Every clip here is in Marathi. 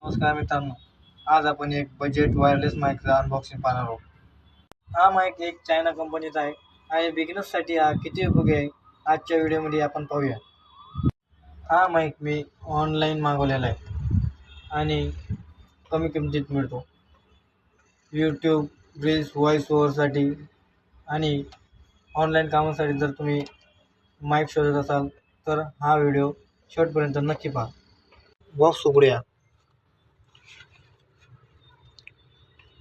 नमस्कार मित्रांनो, आज आपण एक बजेट वायरलेस माईकचा अनबॉक्सिंग पाहणार आहोत. हा माईक एक चायना कंपनीचा आहे आणि बिगिनर्ससाठी हा किती उपयोगी आहे आजच्या व्हिडिओमध्ये आपण पाहूया. हा माईक मी ऑनलाईन मागवलेला आहे आणि कमी किमतीत मिळतो. यूट्यूब, रील्स, व्हॉइस ओव्हरसाठी आणि ऑनलाईन कामासाठी जर तुम्ही माईक शोधत असाल तर हा व्हिडिओ शेवटपर्यंत नक्की पहा. बॉक्स उघडूया.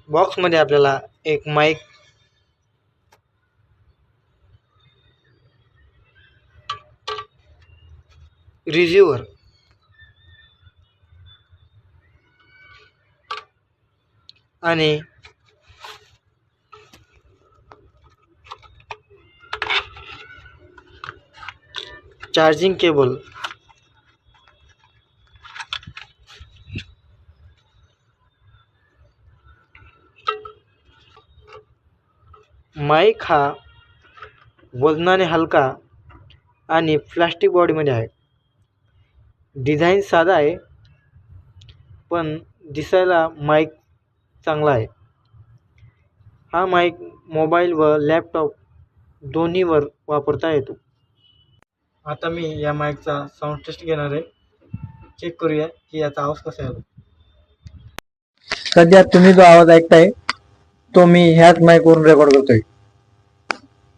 बॉक्समध्ये आपल्याला एक माईक, रिसिव्हर आणि चार्जिंग केबल माईक हा वजनाने हलका आणि प्लास्टिक बॉडीमध्ये आहे. डिझाईन साधा आहे पण दिसायला माईक चांगला आहे. हा माईक मोबाईल व लॅपटॉप दोन्हीवर वापरता येतो. आता मी या माईकचा साऊंड टेस्ट घेणार आहे. चेक करूया की याचा आवाज कसा येतो. सध्या तुम्ही जो आवाज ऐकताय तो मी ह्याच माईकवरून रेकॉर्ड करतोय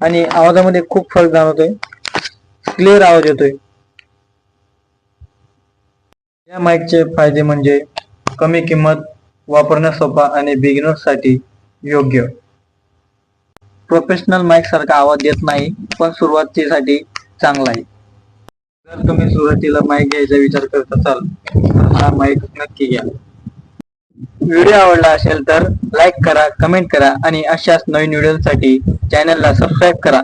आणि आवाजामध्ये खूप फरक जाणवतोय. क्लिअर आवाज येतोय. या माईकचे फायदे म्हणजे कमी किंमत, वापरण्यास सोपा आणि बिगिनर्ससाठी योग्य. प्रोफेशनल माईक सारखा आवाज देत नाही पण सुरुवातीसाठी चांगला आहे. जर तुम्ही सुरुवातीला माईक घ्यायचा विचार करत असाल तर हा माईक नक्की घ्या. व्हिडिओ आवडला असेल तर लाईक करा, कमेंट करा आणि अशाच नवीन व्हिडिओसाठी चॅनलला सबस्क्राईब करा.